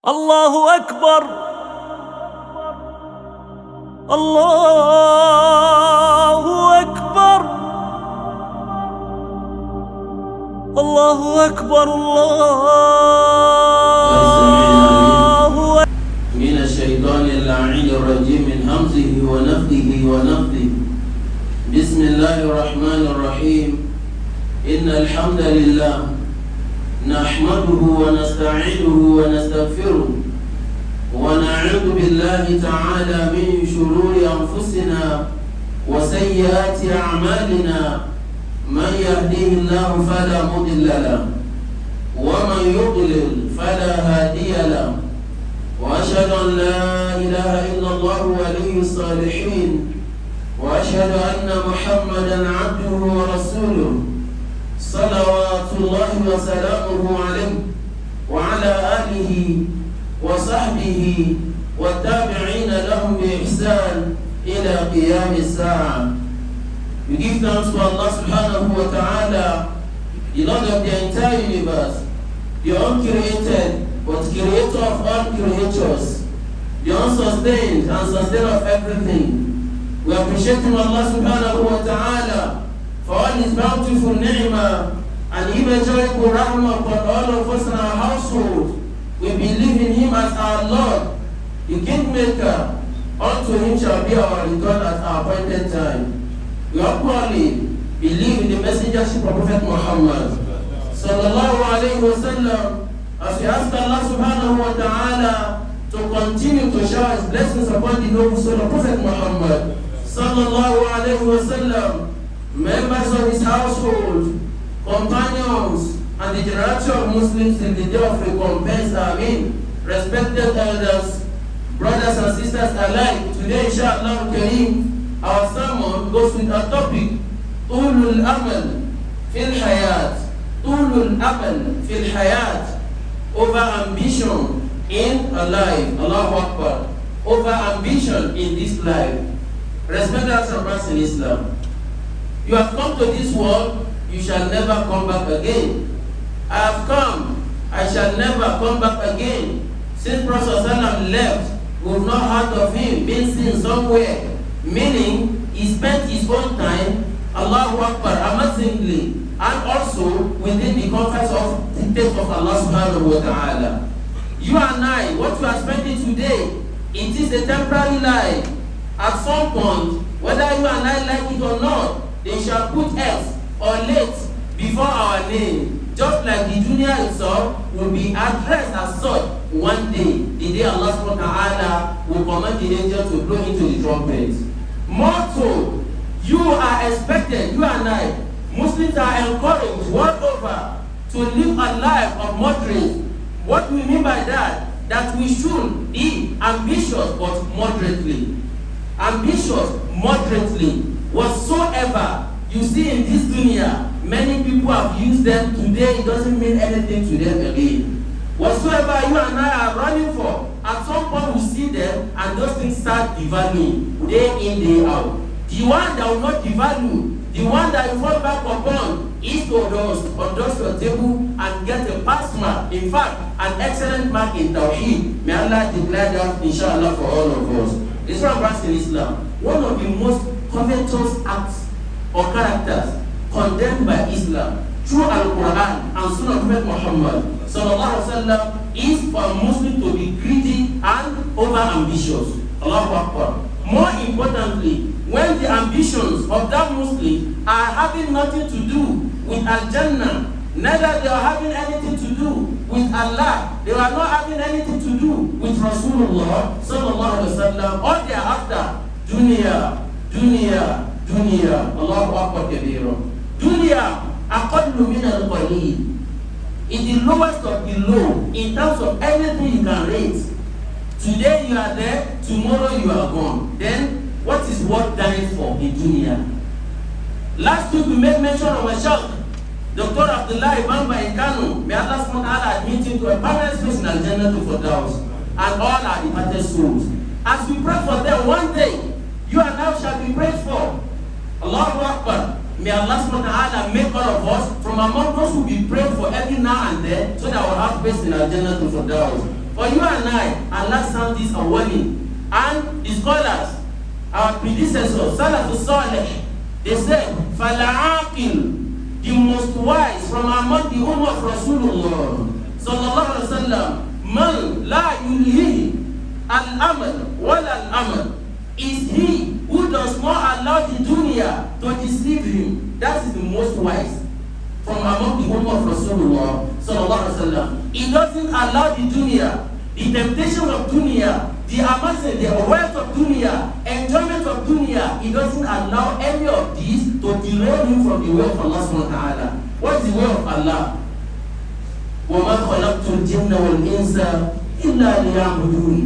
الله أكبر الله أكبر الله أكبر الله من الشيطان اللعين الرجيم من همزه ونفثه ونفثه. بسم الله الرحمن الرحيم. إن الحمد لله نحمده ونستعينه ونستغفره ونعوذ بالله تعالى من شرور أنفسنا وسيئات أعمالنا. من يهديه الله فلا مضل له ومن يضلل فلا هادي له. وأشهد أن لا إله إلا الله ولي الصالحين وأشهد أن محمدا عبده ورسوله صلوات الله وسلامه عليه وعلى آله وصحبه والتابعين لهم بإحسان إلى قيام الساعة. We give thanks to Allah subhanahu wa ta'ala, the Lord of the entire universe, the uncreated but creator of all creatures, the unsustained and sustainer of everything. We appreciate Him, Allah subhanahu wa ta'ala, for all His bountiful ni'mah and immeasurable rahmah upon all of us in our household. We believe in Him as our Lord, the Kingmaker. Unto Him shall be our return at our appointed time. We equally believe in the messengership of Prophet Muhammad sallallahu alayhi wa sallam, as we ask Allah subhanahu wa ta'ala to continue to shower His blessings upon the noble soul of Prophet Muhammad sallallahu alayhi wa sallam, members of his household, companions, and the generation of Muslims in the day of recompense. Ameen. Respected elders, brothers and sisters alike, today inshallah Kareem, our sermon goes with our topic, Ulul Amal fil Hayat. Ulul Amal fil Hayat, over ambition in a life. Allahu Akbar. Over ambition in this life. Respected brothers in Islam, you have come to this world, you shall never come back again. I have come, I shall never come back again. Since Prophet ﷺ left, we have not heard of him being seen somewhere. Meaning, he spent his own time, Allahu Akbar, amazingly, and also within the confines of the dictates of Allah subhanahu wa ta'ala. You and I, what we are spending today, it is a temporary life. At some point, whether you and I like it or not, they shall put X or late before our name. Just like the dunya itself will be addressed as such one day, the day Allah subhanahu wa ta'ala will command the angel to blow into the trumpet. More so, you are expected, you and I, Muslims are encouraged world over to live a life of moderate. What we mean by that? That we should be ambitious but moderately. Ambitious moderately. Whatsoever you see in this dunya, many people have used them today, it doesn't mean anything to them again. Whatsoever you and I are running for, at some point we see them and those things start devaluing day in, day out. The one that will not devalue, the one that you fall back upon, is to endorse your table and get a pass mark. In fact, an excellent mark in Tawheed. May Allah declare that inshallah for all of us. This one verse in Islam, one of the most covetous acts or characters condemned by Islam through Al-Quran and Sunnah of Prophet Muhammad sallallahu alaihi wasallam is for a Muslim to be greedy and over-ambitious. Allahu Akbar. More importantly, when the ambitions of that Muslim are having nothing to do with Al-Jannah, neither they are having anything to do with Allah, they are not having anything to do with Rasulullah sallallahu alaihi wasallam, all they are after dunya, dunya, dunya. Allahu Akbar kabira. Dunya aqallu min al-qalil. It's the lowest of the low in terms of anything you can rate. Today you are there, tomorrow you are gone. Then what is worth dying for in dunya? Last week we made mention of a sheikh, Dr. Abdullah Ibn Kano. May Allah subhanahu wa ta'ala admit him to a permanent space in Al-Jannah to Firdaus and all our departed souls. As we pray for them, one day you and I shall be prayed for. Allahu Akbar. May Allah subhanahu wa ta'ala make all of us from among those who be prayed for every now and then, so that we'll have space in our Jannah to Firdaus. For you and I, Allah sound this a warning. And the scholars, our predecessors, Salafus Salih, they said, فَالْعَاقِلُ, the most wise from among the Ummah of Rasulullah sallallahu alaihi wasallam, man la yulhihi al-amal wala al-amal, is he who does not allow the dunya to deceive him. That is the most wise from among the Ummah of Rasulullah sallallahu alaihi wasallam. He doesn't allow the dunya, the temptation of dunya, the amassing, the wealth of dunya, enjoyment of dunya. He doesn't allow any of these to derail him from the way of Allah subhanahu wa ta'ala. What is the way of Allah? وَمَا خَلَقْتُ الْجِنَّ وَالْإِنسَ إِلَّا لِيَعْبُدُونِ.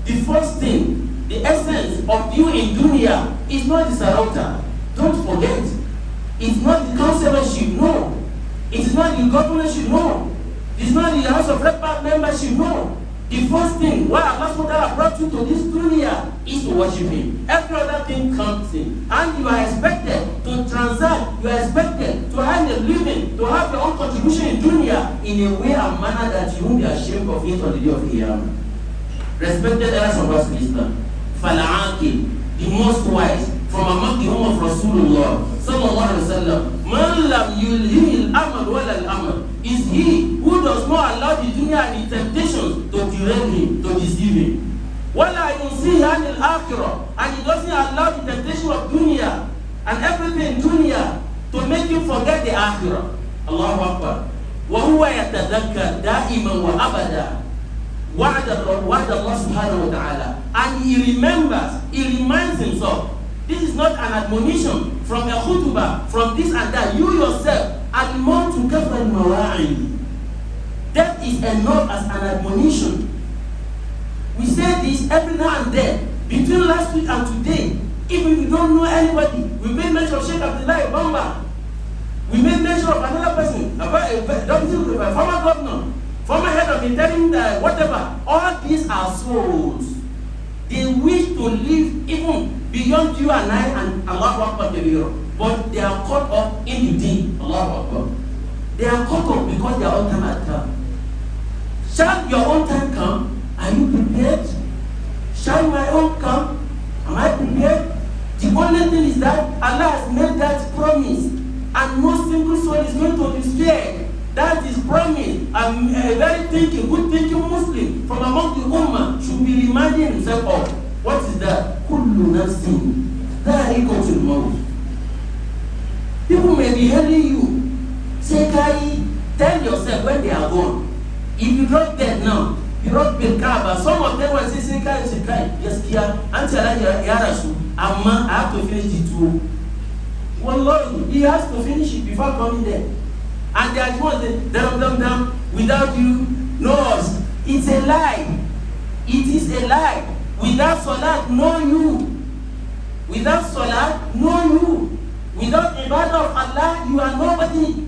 The first thing, the essence of you in dunya is not the sarauta. Don't forget. It's not the councillorship, no. It's not the governorship, no. It's not the House of Rep membership, no. The first thing why Allah subhanahu wa ta'ala brought you to this dunya is to worship Him. Every other thing comes in. And you are expected to transact, you are expected to earn a living, to have your own contribution in dunya in a way and manner that you won't be ashamed of it on the day of Qiyamah. Respected elders of us Islam, Fal'aqil, the most wise from among the Ummah of Rasulullah sallallahu alaihi wasallam, man lam yulhihi al-amal wala al-amal, is he who does not allow the dunya and the temptations to derail him, to deceive him. Wala yunsihi anil akhirah, and he doesn't allow the temptation of dunya and everything in dunya to make him forget the akhirah. Allahu Akbar. Wa huwa yatadhakkar da'iman wa abada wa'ad Allah subhanahu wa ta'ala, and he reminds himself. This is not an admonition from a khutbah, from this and that. You yourself, al-maut kafal mawa'id. That is enough as an admonition. We say this every now and then, between last week and today. Even if we don't know anybody, we made mention of Sheikh Abdullah Bamba. We made mention of another person, a former governor, former head of interim, whatever. All these are souls. They wish to live even beyond you and I and Allahu Akbar, but they are caught up in the deen. Allahu Akbar. They are caught up because their own time has come. Shall your own time come? Are you prepared? Shall my own come? Am I prepared? The only thing is that Allah has made that promise, and no single soul is going to be spared. That is promise. A very thinking, good thinking Muslim from among the Ummah should be reminding himself of. What is that? Kullu nafsin dha'iqatul maut. People may be hailing you. Say, Kai, tell yourself when they are gone. If you drop dead now, you drop Bil Kaaba. Some of them will say, Kai, yes, Kia, until Ya Rasul, Amma, I have to finish the two. Wallahi, he has to finish it before coming there. And they are going down, without you, no us. It's a lie. It is a lie. Without salat, no you. Without salat, no you. Without ibadah of Allah, you are nobody.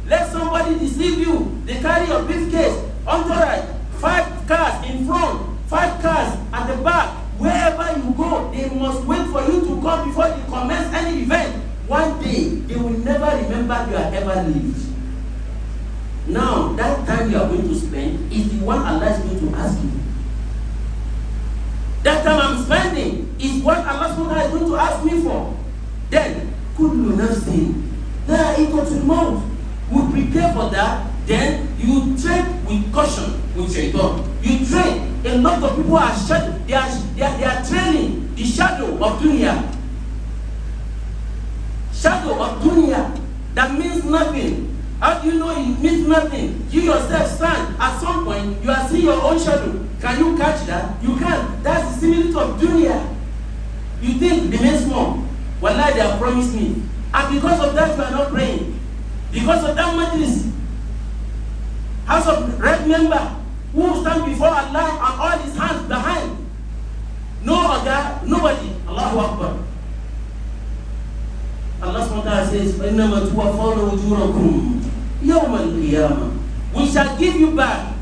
Let somebody deceive you. They carry your briefcase, entourage, 5 cars in front, 5 cars at the back. Wherever you go, they must wait for you to come before they commence any event. One day, they will never remember you have ever lived. Now, that time you are going to spend is the one Allah is going to ask you. That time I'm spending is what Allah is going to ask me for. Then, kullu nafsin dha'iqatul maut. We prepare for that. Then you tread with caution with shaitan. You tread. A lot of people are shadow. They are trailing the shadow of dunya. Shadow of dunya. That means nothing. How do you know it means nothing? You yourself stand. At some point, you are seeing your own shadow. Can you catch that? You can't. That's the similitude of dunya. You think the remain small. Wallahi, they have promised me. And because of that, you are not praying. Because of that majlis, House of Red member, who stand before Allah and all his hands behind. No other, nobody. Allahu Akbar. Allah SWT says, إِنَّمَا تُوَفَّوْنَ أُجُورَكُمْ يَوْمَ الْقِيَامَةِ. We shall give you back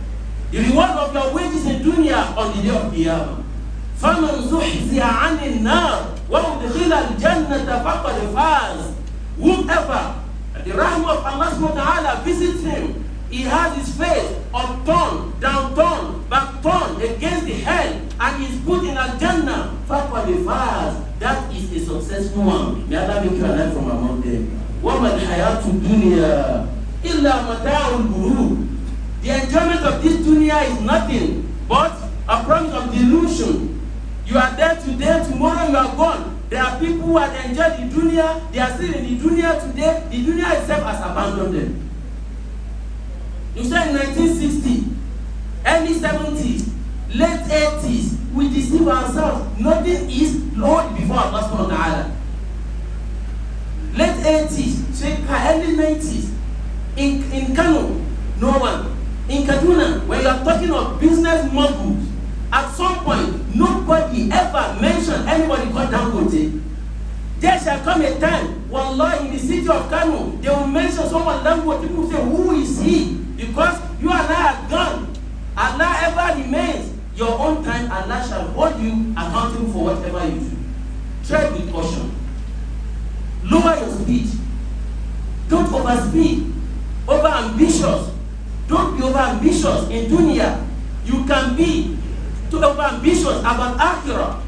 the reward of your wages in dunya on the day of Qiyamah. فَمَنْ زُحْزِيَ عَنِ النَّارِ وَأُدْخِلَ الْجَنَّةَ فَقَدْ فَازَ. Whoever the rahmah of Allah subhanahu wa ta'ala visits him, he has his face upturned, downturned, backturned against the hell, and is put in Al-Jannah. That is a successful one. May Allah make you alive from among them. وَمَا الْحَيَاةُ الدُّنْيَا إِلَّا مَتَاعُ الْغُرُورِ. The enjoyment of this dunya is nothing but a promise of delusion. You are there today, tomorrow you are gone. There are people who have enjoyed the dunya, they are still in the dunya today. The dunya itself has abandoned them. You said in 1960, early 70s, late 80s, we deceive ourselves. Nothing is Lord before Allah subhanahu wa ta'ala. Late 80s, early 90s, in Kano, no one. In Kaduna, when you are talking of business moguls, at some point, nobody ever mentioned anybody called Dangote. There shall come a time, wallahi, in the city of Kano, they will mention someone Dangote. People will say, who is he? Because you and I are gone. Allah ever remains. Your own time, Allah shall hold you accountable for whatever you do. Tread with caution. Lower your speed. Don't overspeed. Over-ambitious. Don't be over-ambitious in dunya. You can be too over-ambitious about akhirah.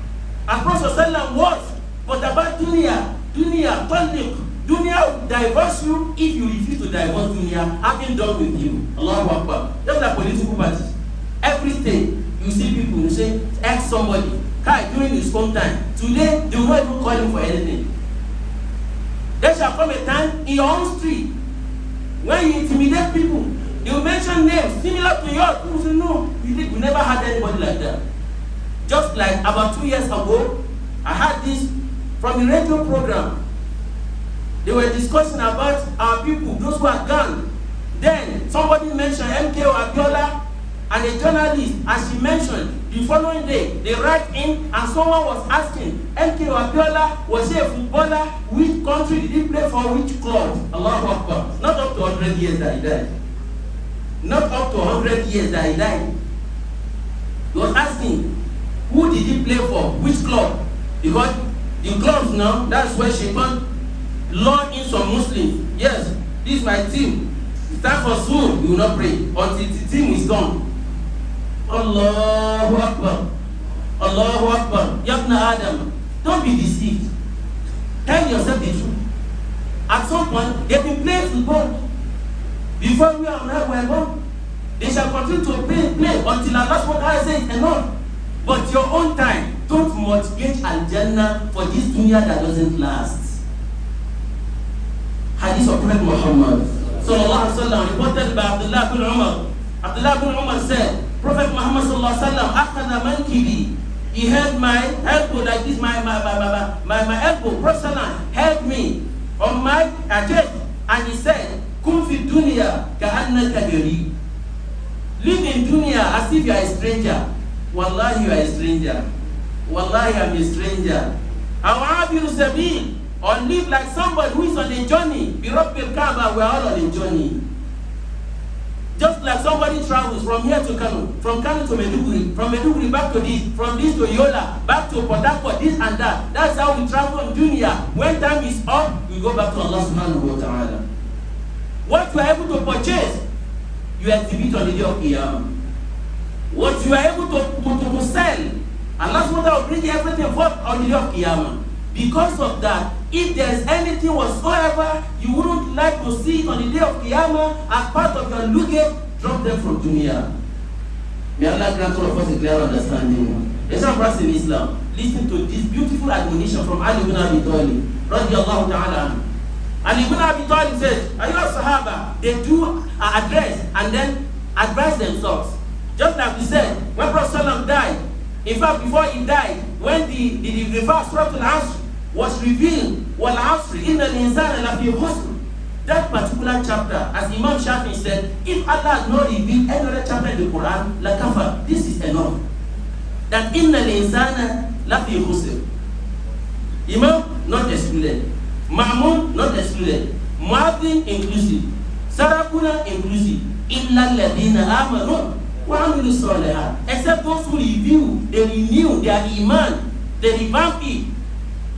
As Prophet was, but about dunya, taliq. Dunya will divorce you if you refuse to divorce dunya, having done with you. Allahu Akbar. Just like political parties. Every state, you see people who say, ask somebody, during his own time. Today, they will not even call him for anything. There shall come a time in your own street when you intimidate people. They will mention names similar to yours. People say, no, we never had anybody like that. Just like about 2 years ago, I had this from a radio program. They were discussing about our people, those who are gone. Then somebody mentioned MKO Abiola and a journalist, as she mentioned, the following day, they write in and someone was asking, MKO Abiola, was he a footballer? Which country did he play for? Which club? Allahu Akbar. Not up to 100 years that he died. Not up to 100 years that he died. He was asking, who did he play for? Which club? Because the clubs now, that's where Shaitan lured in some Muslims. Yes, this is my team. It's time for soon, you will not pray until the team is gone. Allahu Akbar. Allahu Akbar. Yabna Adam. Don't be deceived. Tell yourself the truth. At some point, they've been playing football. Before we are born, they shall continue to play until Allah subhanahu wa ta'ala says enough. But your own time, don't mortgage Al-Jannah for this dunya that doesn't last. Hadith of Prophet Muhammad sallallahu alaihi wasallam reported by Abdullah bin Umar. Abdullah bin Umar said, Prophet Muhammad sallallahu alaihi wasallam, akhadha mankibi. He held my elbow like this, my elbow. Prophet held me on my chest, and he said, Kun fi dunya ka'annaka gharib. Live in dunya as if you are a stranger. Wallahi, you are a stranger. Wallahi, I am a stranger. Awabiru sabil. Or live like somebody who is on a journey. Bi Rabbil Kaaba, we are all on a journey. Just like somebody travels from here to Kano, from Kano to Maiduguri, from Maiduguri back to this, from this to Yola, back to Port Harcourt, this and that. That's how we travel in dunya. When time is up, we go back to Allah subhanahu wa ta'ala. What you are able to purchase, you exhibit on the day of Qiyamah. What you are able to sell, Allah subhanahu wa ta'ala will bring everything forth on the day of Qiyamah. Because of that, if there is anything whatsoever you wouldn't like to see it on the day of Qiyamah as part of your luggage, drop them from dunya. May Allah grant all of us a clear understanding. There's some brothers in Islam. Listen to this beautiful admonition from Ali ibn Abi Talib, radiyallahu ta'ala anhu. Ali ibn Abi Talib says, Ayyuha Sahaba, they do address and then advise themselves. Just like we said, when Prophet died, in fact, before he died, when the verse Surah Al-Asr was revealed, wal asr innal insana lafi khusr. That particular chapter, as Imam Shafi'i said, if Allah has not revealed any other chapter in the Quran, la kafar, this is enough. That innal insana lafi khusr. Imam not excluded, Ma'mun not excluded, Mu'adhin inclusive, Sarakuna inclusive, illa alladhina amanu wa amilu salihat. Except those who review, they renew their iman, they revamp it,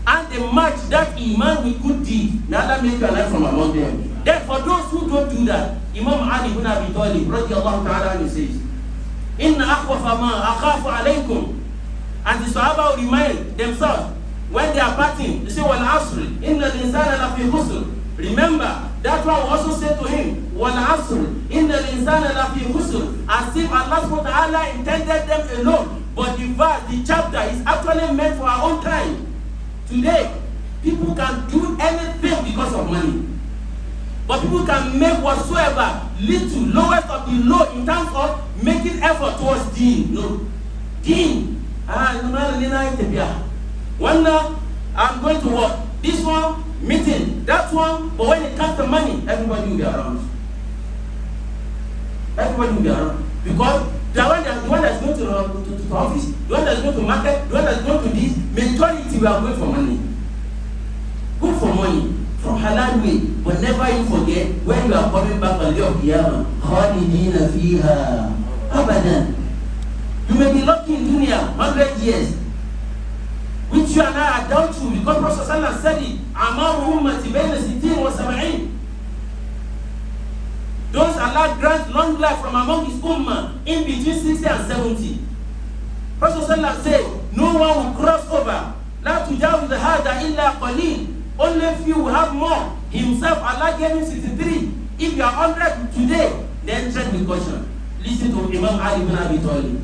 and they match that iman with good deed, may Allah make you alive from among them. Then for those who don't do that, Imam Ali ibn Abi Talib radiyallahu ta'ala says, Inna akhwafa ma akhafu alaykum. And the Sahaba will remind themselves when they are parting, they say, Wal asr, inna al-insana lafi khusr. Remember, that one will also say to him, Wal asr, inna al-insana lafi khusr. As if Allah subhanahu wa ta'ala intended them alone. But the verse, the chapter is actually meant for our own time. Today, people can do anything because of money. But people can make whatsoever little, lowest of the low in terms of making effort towards deen. No. Deen. One now, I'm going to work. This one, meeting. That one, but when it comes to money, everybody will be around. Everybody will be around. Because the one that's going to office, the one that's going to market, the one that's going to this, majority we are going for money. Go for money. From halal way, but never you forget when you are coming back on the day of Qiyamah. Khalidina fiha abadan. You may be lucky in dunya 100 years, which you and I are doubtful because Prophet Sallallahu said it. Amaru ummati bayna sittin wa sab'in. Those Allah grant long life from among His ummah in between 60 and 70. Prophet Sallallahu said, no one will cross over. La tujawiz hada illa qalil. Only few will have more. Himself, Allah gave him 63. If you are 100 today, then tread with caution. Listen to Imam Ali ibn Abi Talib.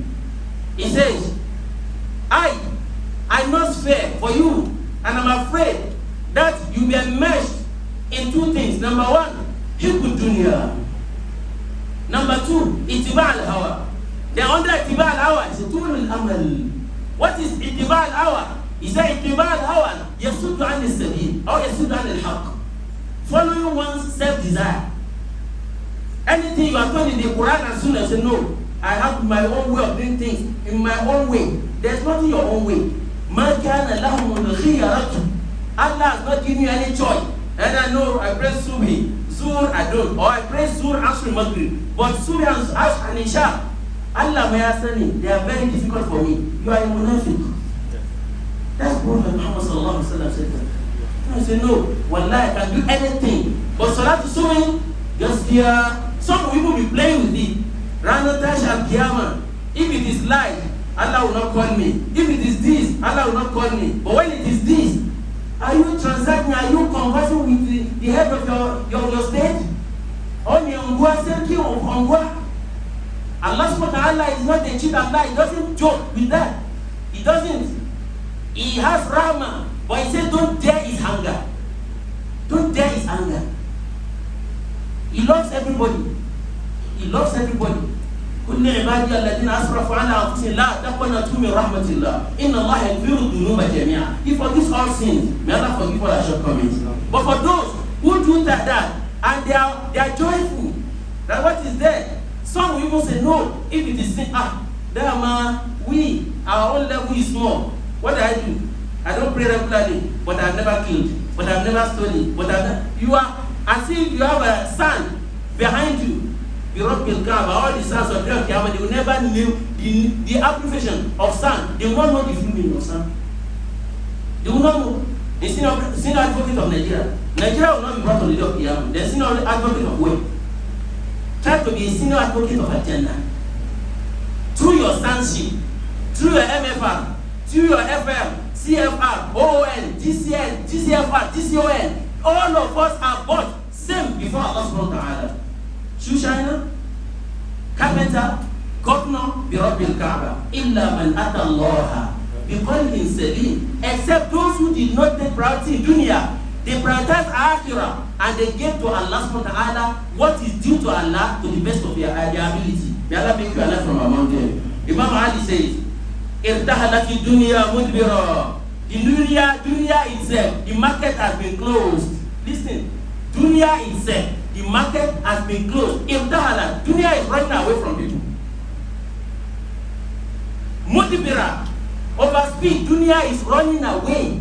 He says, I must fear for you, and I'm afraid that you be enmeshed in two things. Number one, hibbu dunya. Number two, ittiba al-hawa. Then under ittiba al-hawa is tul al-amal. What is ittiba al-hawa? He said, ittiba al-hawa yasuddu an al-sabil or yasuddu an al-haq. Following one's self-desire. Anything you are told in the Quran and Sunnah, say no. I have my own way of doing things in my own way. There's nothing your own way. Man kana lahum al-khiyaratu. Allah has not given you any choice. And I know I pray Subhi, Zuhr I don't, or I pray Zuhr, Asr, Maghrib. But Subhi and Asr and Isha, Allah may asani, they are very difficult for me. You are a munafiq. That's Prophet Muhammad sallallahu alaihi wasallam said that. I say no, wallahi I can do anything. But Salat Subhi, just here, some people be playing with it. Rana Tash al Qiyamah. If it is light, Allah will not call me. If it is this, Allah will not call me. But when it is this, are you transacting? Are you conversing with the head of your state? On your Ongwa, Allah subhanahu wa ta'ala is not a cheat Allah. He doesn't joke with that. He doesn't. He has Rahmah, but he said don't dare his anger. Don't dare his anger. He loves everybody. He loves everybody. كل عبادي الذين أسرفوا على أنفسهم لا تقنطوا من رحمة الله إن الله يغفر الذنوب جميعا. He forgives all sins. May Allah forgive all our shortcomings. But for those who do that and they are joyful that what is there, some will even say no. If it is sin, there man, our own level is small. What do? I don't pray regularly, but I've never killed, but I've never stolen, but you are as if you have a son behind you. All the sons of Qiyamah, they will never know the application of son. They will not know the full meaning of son. They will not know. The senior advocate of Nigeria. Nigeria will not be brought on the day of Qiyamah. The senior advocate of way. Try to be a senior advocate of agenda. Through your sonship, through your MFR, through your FM, CFR, OON, GCN, GCFR, GCON, all of us are bought same before Allah subhanahu wa ta'ala. Shoe shiner, carpenter, governor, birabbil Kaaba, illa man ata Allah, biqalbin salim, except those who did not take priority in dunya. They prioritize akhirah and they give to Allah subhanahu wa ta'ala what is due to Allah to the best of their ability. May Allah make you alive from among them. Imam Ali says, irtahalati dunya mudbira. The dunya itself, the market has been closed. Listen, dunya itself, the market has been closed. Irtahalat, dunya is running away from you. Mudbira, overspeed, dunya is running away.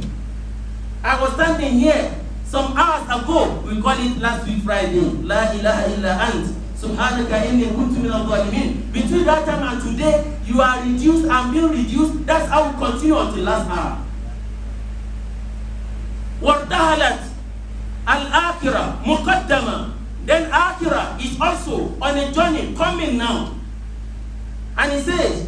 I was standing here some hours ago. We call it last week Friday. La ilaha illa ant. Subhanaka inni kuntu minal zalimin. Between that time and today, you are reduced and being reduced. That's how we continue until last hour. وَارْتَهَلَتْ الْآخِرَةِ مُقَدَّمًا. Then Akhirah is also on a journey coming now. And he says,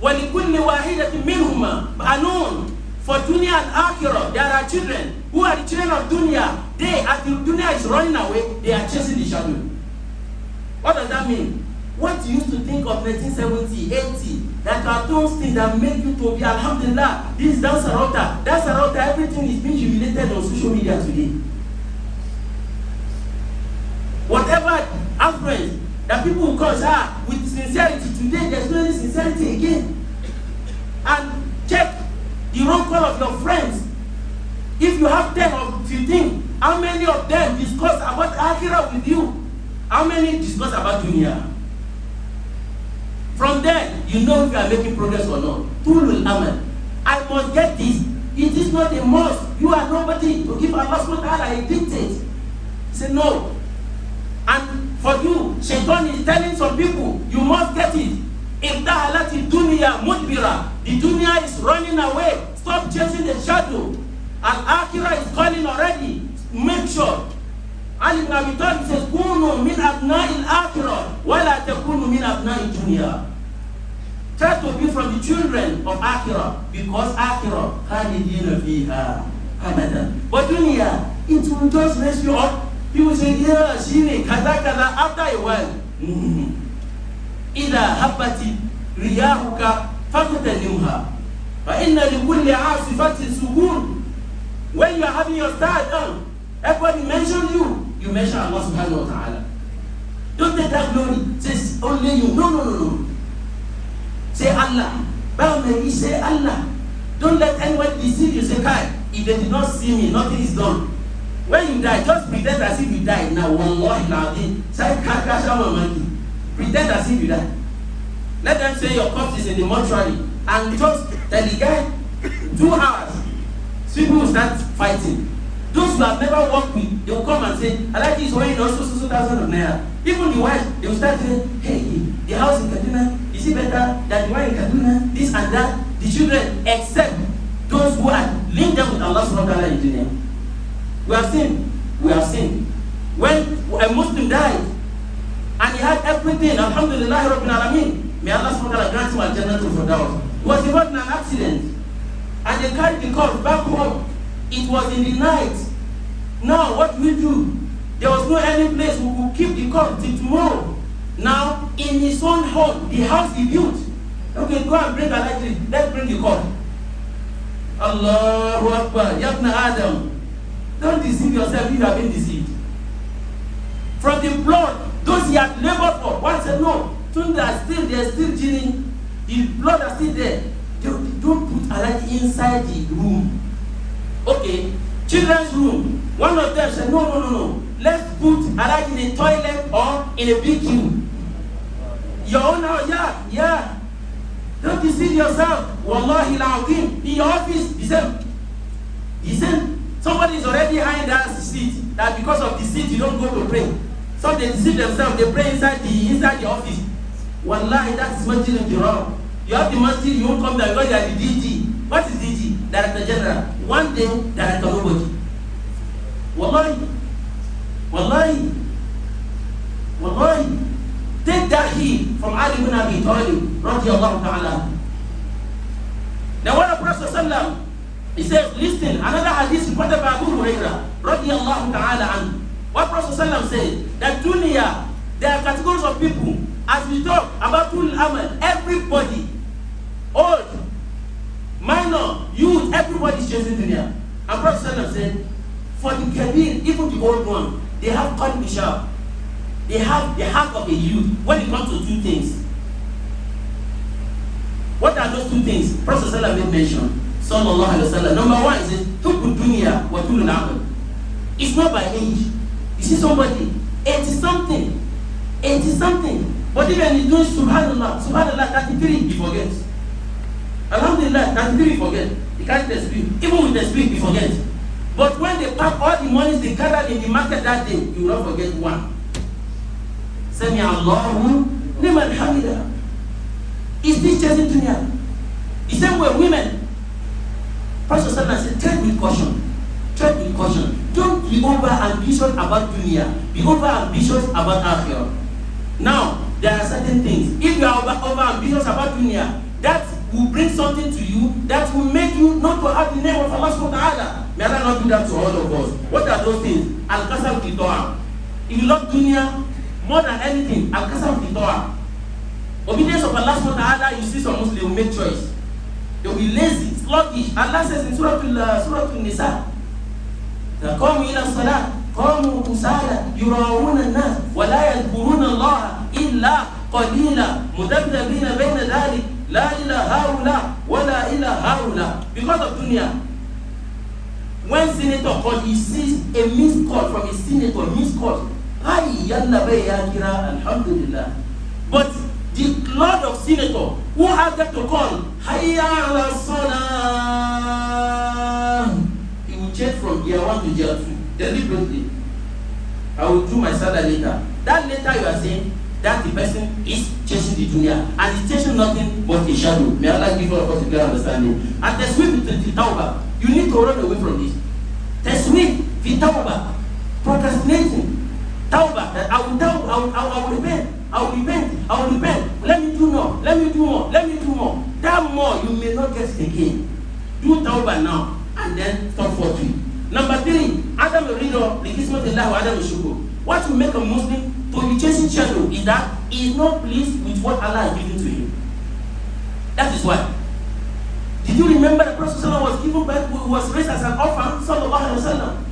وَلِكُلِّ وَاحِدَةٍ مِّنْهُمَا بَنُونَ. For dunya and Akhirah, there are children who are the children of dunya. They, as the dunya is running away, they are chasing the shadow. What does that mean? What you used to think of 1970, 80, that are those things that make you to be alhamdulillah, this is that's a everything is being humiliated on social media today. Whatever affluence that people will cause with sincerity today, there's no any sincerity again. And check the roll call of your friends. If you have 10 or 15, how many of them discuss about Akhirah with you? How many discuss about dunya? From there, you know if you are making progress or not. Tulul amal. I must get this. It is not a must. You are nobody to give Allah subhanahu wa ta'ala a dictate. Say no. And for you, Shaitan is telling some people, you must get it. Ibtahalati dunya mudbira. The dunya is running away. Stop chasing the shadow. Al-Akhirah is calling already. Make sure. Ali ibn Abi Talib says, Kunu min abna'i al-Akhirah, wa la takunu min abna'i dunya. Try to be from the children of Akhirah, because Akhirah khalidina fiha abadan. But dunya, it will just mess you up. People say, yeah, shine, kaza, kaza, after a while. إذا هبت رياحك فاغتنمها فإن لكل عاصفة سكون. When you are having your start on, everybody mention you, you mention Allah subhanahu wa ta'ala. Don't take that glory, say only you. No. Say Allah. Bow say Allah. Don't let anybody deceive you. Say, Kai, if they did not see me, nothing is done. When you die, just pretend as if you died. Now, wallahi la'adhin. Say, monkey. Pretend as if you died. Let them say your corpse is in the mortuary. And just tell the guy, 2 hours. People will start fighting. Those who have never worked with, they will come and say, I like this way, also so thousand of naira. Even the wife, they will start saying, hey, the house in Kaduna, is it better than the one in Kaduna? This and that. The children, except those who are linked them with Allah subhanahu wa ta'ala in dunya. We have seen. When a Muslim died, and he had everything, alhamdulillah, rabbil alameen, may Allah subhanahu wa ta'ala grant him al-Jannatul Firdaus. He was involved in an accident, and they carried the corpse back home. It was in the night. Now, what do we do? There was no any place we could keep the corpse till tomorrow. Now, in his own home, the house he built. Okay, go and bring electric. Let's bring the corpse. Allahu Akbar. Yabna Adam. Don't deceive yourself if you have been deceived. From the blood, those he had labored for. One said, no. They're still chilling. The blood are still there. Don't put a light inside the room. Okay, children's room. One of them said, no. Let's put a light in a toilet or in a big queue. Your own house, yeah. Don't deceive yourself. Wallahi la'adim. In your office, the same. Somebody is already behind that seat. That because of the seat, you don't go to pray. Some they deceive themselves. They pray inside the office. Wallahi, that is masjid al-Jirar. You have the masjid, you won't come there because you are the DG. What is DG? Director General. One day, Director Nobody. Wallahi. Take that heat from Ali ibn Abi Talib, radiyallahu ta'ala. Now when the Prophet sallallahu, he says, listen, another hadith reported by Abu Hurairah, radiyallahu ta'ala anhu. What Prophet sallallahu says, that dunya, there are categories of people. As we talk about Tul Amal, everybody, old, minor, youth, everybody is chasing dunya. And Prophet sallallahu said, for the Kabir, even the old one, they have qalb sharp. They have the heart of a youth when it comes to 2 things. What are those 2 things? Prophet sallallahu made mention. Sallallahu alaihi wasallam. Number 1 is Tubu dunya wa tulul amal. It's not by age. You see somebody 80 something, but even he's doing subhanallah 33, he forgets. Alhamdulillah, 33 he forgets. He can't speak. Even with the speak, he forgets. But when they pack all the monies they gathered in the market that day, you will not forget one. Sami Allahu liman hamida. Is this chasing dunya? The same way women. Pastor Salman said, tread with caution. tread with caution. Don't be over ambitious about dunya. Be over ambitious about akhirah. Now, there are certain things. If you are over ambitious about dunya, that will bring something to you that will make you not to have the name of Allah subhanahu wa ta'ala. May Allah not do that to all of us. What are those things? Al-Kasal fi To'a. If you love dunya more than anything, Al-Kasal fi To'a. Obedience of Allah subhanahu wa ta'ala, you see some Muslims will make choice. They will be lazy, sluggish. Allah says in Surah Al-Nisa, قاموا إلى الصلاة قاموا كسالى يراءون الناس ولا يذكرون الله إلا قليلا مذبذبين بين ذلك لا إلى هؤلاء ولا إلى هؤلاء. Because of dunya, when senator called, he sees a missed call from his senator, missed call. Hi, yalla bay ya kira, alhamdulillah. But the lord of senator who has that to call, hayya ala salah, he will change from year 1 to year 2 deliberately. I will do my salah later. That later you are saying that the person is chasing the dunya and is chasing nothing but a shadow. May Allah give all of us a clear understanding. And taswif fi tawbah, you need to run away from this. Taswif fi tawbah, procrastinating. Tawbah, that I will repent. Let me do more. That more, you may not get it again. Do tawbah now and then stop for 3. Number 3, Adam al-Ridha, likismatillah wa Adam al-Shukur. What will make a Muslim to be chasing shadow is that he is not pleased with what Allah has given to him. That is why. Did you remember the Prophet was given birth, was raised as an orphan? Sallallahu alaihi wasallam.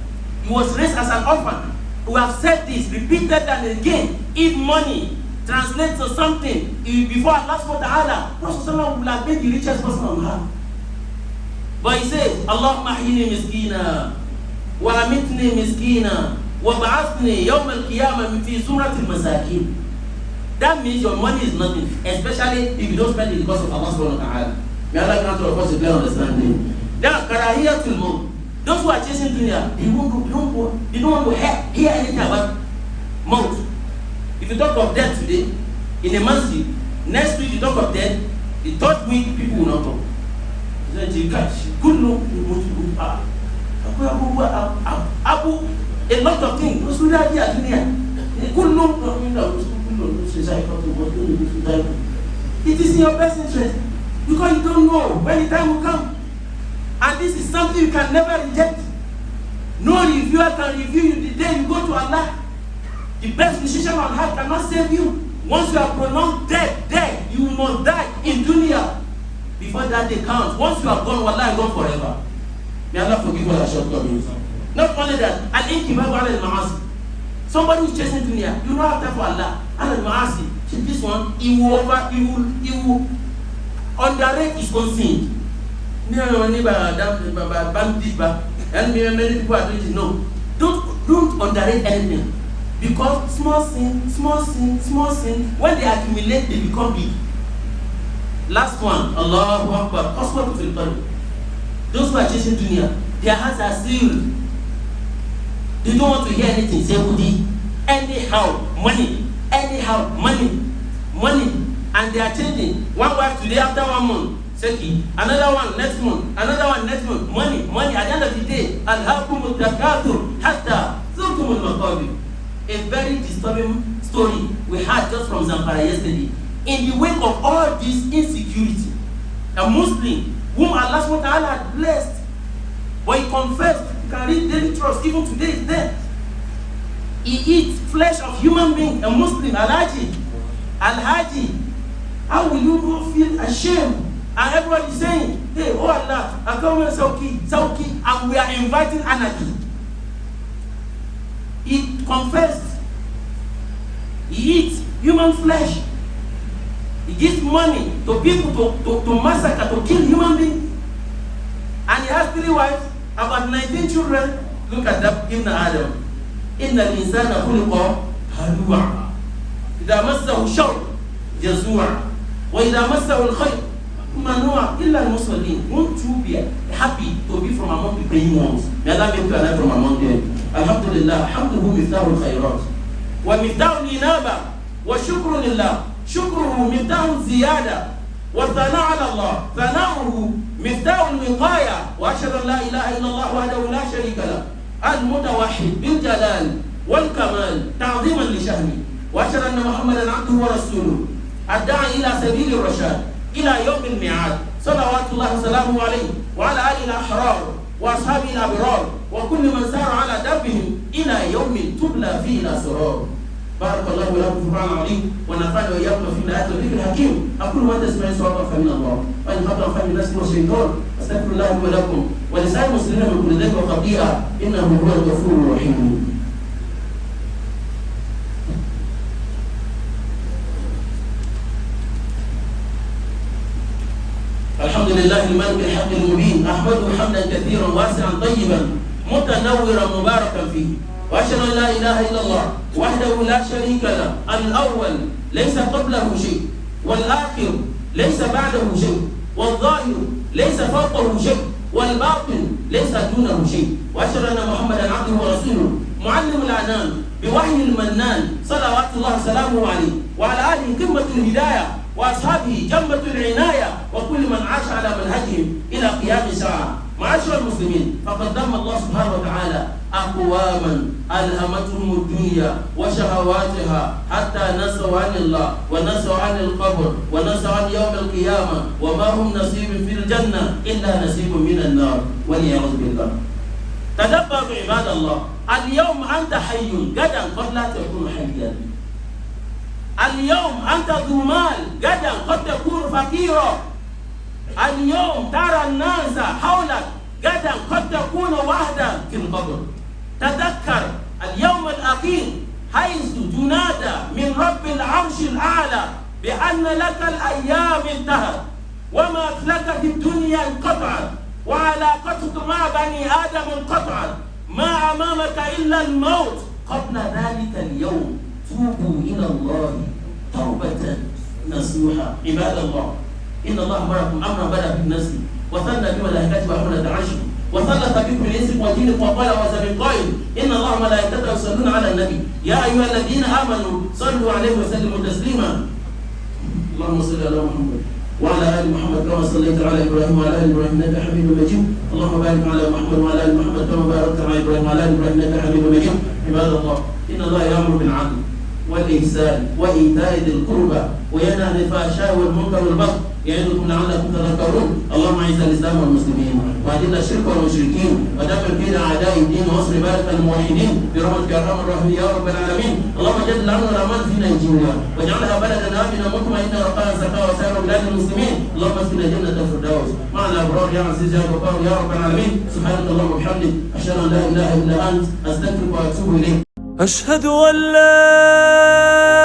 He was raised as an orphan. We have said this, repeated and again. If money translates to something before Allah subhanahu wa ta'ala, Prophet will have been the richest person on earth. But he says, Allahumma ahyini miskina, wa amitni miskina, wa ba'athni yawm al-qiyamah fi zumratil masakin. That means your money is nothing, especially if you don't spend it because of Allah subhanahu wa ta'ala. May Allah grant all of us a clear understanding. Then karahiyatul maut. Those who are chasing dunya, they don't want to hear anything about maut. If you talk of death today, in a masjid, next week you talk of death, the third week people will not talk. A lot of things. It is in your best interest because you don't know when the time will come. And this is something you can never reject. No reviewer can review you the day you go to Allah. The best decision on earth cannot save you. Once you are pronounced dead, you must die in dunya. Before that day counts. Once you are gone, wallah, gone forever. May Allah forgive all our shortcomings. Not only that, al-inkibabu ala al-ma'asi. Somebody who is chasing dunya, you don't have time for Allah. Ala al-ma'asi. This one, he will underrate his own sin. Many people are doing it. No. Don't underrate anything. Because small sin, when they accumulate, they become big. Last one, Allahu Akbar. Those who are chasing dunya, their hands are sealed. They don't want to hear anything. Say, anyhow, money. And they are changing. One wife today, after 1 month, Seki. Another one next month. Money. At the end of the day, Alhaakumut takathur hatta zurtumul maqabir. A very disturbing story we had just from Zamfara yesterday. In the wake of all this insecurity, a Muslim whom Allah subhanahu wa ta'ala had blessed, but he confessed, you can read Daily Trust, even today is there. He eats flesh of human being, a Muslim, Alhaji. How will you not feel ashamed? And everybody is saying, hey, oh Allah, I come here, Sauki, and we are inviting anarchy. He confessed. He eats human flesh. He gives money to people to massacre, to kill human beings. And he has 3 wives, about 19 children. Look at that, Ibn Adam. Inna al-insana khuliqa halu'a. Idha massahu shar, jazua. Wa idha massahu al-khayr, manua illa al-musallin. Won't you be happy to be from among the praying ones? May Allah make you alive from among them. Alhamdulillah, hamduhu miftahu al-khayrat. Wa miftahu al-inaba. Wa shukru lillah. Shukruhu miftahu ziyada. والثناء على الله ثناؤه مفتاح الوقاية. وأشهد أن لا إله إلا الله وحده لا شريك له المتوحد بالجلال والكمال تعظيما لشأنه. وأشهد أن محمدا عبده ورسوله الداعي إلى سبيل الرشاد إلى يوم الميعاد، صلوات الله وسلامه عليه وعلى آله الأحرار وأصحابه الأبرار وكل من سار على دربهم إلى يوم تبلى فيه الأسرار. بارك الله لكم في القرآن العظيم ونفعني وإياكم في الآيات والذكر الحكيم. أقول ما تسمعون صوابا فمن الله وإن خطأ فمن نفسي والشيطان. أستغفر الله لي ولكم ولسائر المسلمين من كل ذنب وخطيئة إنه هو الغفور الرحيم. الحمد لله الملك الحق المبين، أحمده حمدا كثيرا واسعا طيبا متنورا مباركا فيه. وأشهد أن لا إله إلا الله وحده لا شريك له الأول ليس قبله شيء، والآخر ليس بعده شيء، والظاهر ليس فوقه شيء، والباطن ليس دونه شيء. وأشهد أن محمدا عبده ورسوله معلم الأنام بوحي المنان، صلوات الله وسلامه عليه وعلى آله قمة الهداية وأصحابه جمة العناية وكل من عاش على منهجهم إلى قيام الساعة. معاشر المسلمين، فقد ذم الله سبحانه وتعالى أقواما ألهمتهم الدنيا وشهواتها حتى نسوا عن الله ونسوا عن القبر ونسوا عن يوم القيامة، وما هم نصيب في الجنة إلا نصيب من النار والعياذ بالله. تدبروا عباد الله، اليوم أنت حي غدا قد لا تكون حيا. اليوم أنت ذو مال غدا قد تكون فقيرا. اليوم ترى الناس حولك غدا قد تكون وحدا في القبر. تذكر اليوم الأخير حيث تنادى من رب العرش الأعلى بأن لك الأيام انتهت وما لك في الدنيا انقطعت وعلاقتك مع بني آدم انقطعت، ما أمامك إلا الموت. قبل ذلك اليوم توبوا إلى الله توبة نصوحا. عباد الله، إن الله أمركم أمرا بدأ بالنفس وثنى بملائكته وحملة عرشه وثلث بكم الإنس والجن وقال وزن قائل إن الله وملائكته يصلون على النبي يا أيها الذين آمنوا صلوا عليه وسلموا تسليما. اللهم صل على محمد وعلى آل محمد كما صليت على إبراهيم وعلى آل إبراهيم إنك حميد مجيد. اللهم بارك على محمد وعلى آل محمد كما باركت على إبراهيم وعلى آل إبراهيم إنك حميد مجيد. عباد الله، إن الله يأمر بالعدل والإحسان وإيتاء ذي القربى وينهى عن الفحشاء والمنكر والبغي يعظكم لعلكم تذكرون. اللهم أعز الإسلام والمسلمين وأذل الشرك والمشركين ودمر كيد أعداء الدين وانصر عبادك الموحدين برحمتك يا أرحم الراحمين يا رب العالمين. اللهم جد الأمن والأمان في نيجيريا واجعلها بلدا آمنا مطمئنا رخاء سخاء وسائر بلاد المسلمين. اللهم اسكن جنة الفردوس مع الأبرار يا عزيز يا غفار يا رب العالمين. سبحانك اللهم وبحمدك أشهد أن لا إله إلا أنت أستغفرك وأتوب إليك. أشهد أن لا